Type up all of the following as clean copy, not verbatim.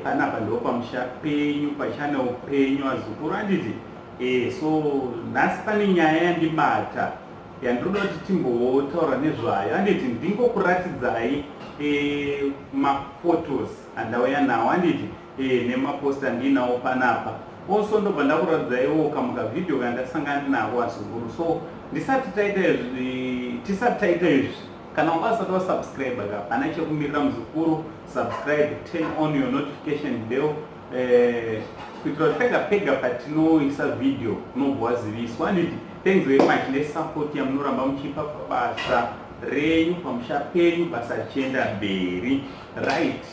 panapa ndo pamusha penyu pachannel penyu vazukuru handiti. So nhasi pane nyaya yandibata yandinoda kuti timbotaura nezvayo handiti, ndingokuratidzai maphotos andauya nawo handiti, nemaposta ndinawo panapa. Also ndobva ndakuratidzaiwo kamukavidhio kandasangana nako vazukuru. So tisati taita izvi, kana ungasati wasubscribe hapana chekumirira muzukuru, subscribe, turn on your notification bell, kuitira kuti pega pega patinoisa video unobva waziviswa handiti. Thanks very much nesupport yamunoramba muchipa pabasa renyu pamusha penyu, basa richienda mberi. Right,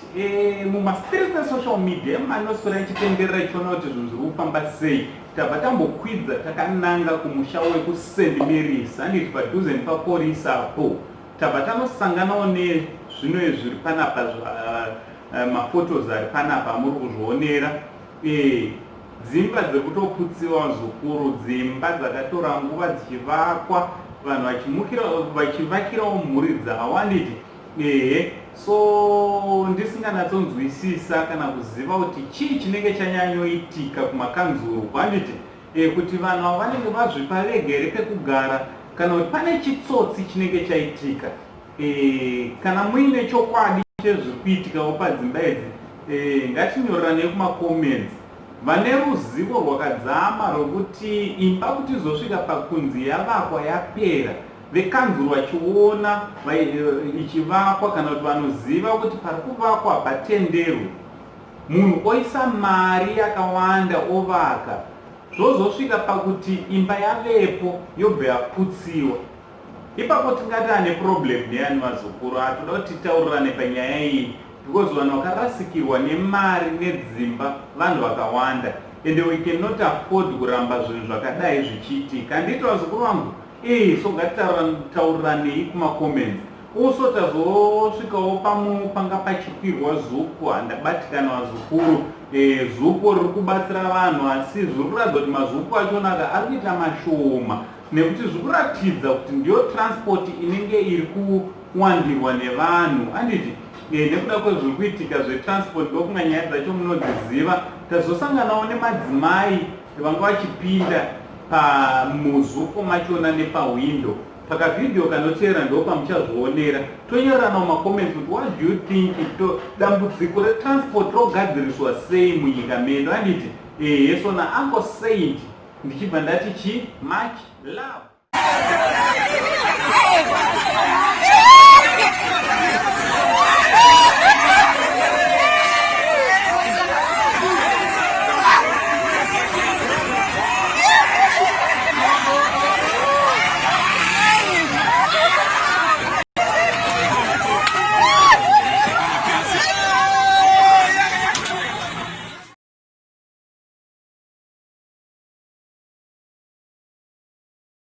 mumaspirit esocial media manoswera ichitenderera ichiona kuti zvinhu zviri kufamba sei. Tabva tambokwidza takananga kumusha wekuSt Mary's handiti, padhuze nepaPorisapo. Tabva tanosanganawo nezvino zviri panapa, maphotos ari panapa muri kuzvionera. Dzimba dziri kutoputsiwa zukuru, dzimba dzakatora nguva dzichivakwa, vanhu vachivakirawo mhuri dzavo handiti. So ndisinganatsonzwisisa kana kuziva kuti chii chinenge chanyanyoitika kumakanzuru handiti, kuti vanhu avo vanenge vazvipa vega here pekugara kana kuti pane chitsotsi chinenge chaitika. Kana muine chokwadi chezviri kuitikawo padzimba idzi, ngatinyorerane kumacomments. Vane ruzivo rwakadzama rwokuti imba kuti izosvika pakunzi yavakwa yapera, vekanzuru vachiona ichivakwa kana kuti vanoziva kuti pari kuvakwa patenderwe, munhu oisa mari yakawanda ovaka, zvozosvika pakuti imba yavepo yobva yaputsiwa. Ipapo tingati ane problem neyani vazukuru, hatoda kuti titaurirane panyaya iyi, because vanhu vakarasikirwa nemari nedzimba vanhu vakawanda, and we cannot afford kuramba zvinhu zvakadai zvichiitika. Handiti vazukuru vangu? So ngatitaurirane kumacomments. Also tazosvikawo panga pachikwirwa zuku, handabatikana vazukuru. Zuku riri kubatsira vanhu, asi zviri kuratidza kuti mazuku achonaka ari kuita mashoma, nekuti zviri kuratidza kuti ndiyo transport inenge iri kuwandirwa nevanhu handiti. Nekuda kwezviri kuitika zvetransport ndokunga nyaya dzacho munodziziva. Tazosanganawo nemadzimai vanga vachipinda pamuzuko machona nepawindo. Pakavidhio kanotevera ndo pamuchazvionera. Tonyoreranawo macomments kuti what do you think dambudziko retransport rogadziriswa sei munyika medu handiti. So naUncle Saint ndichibva ndati much love.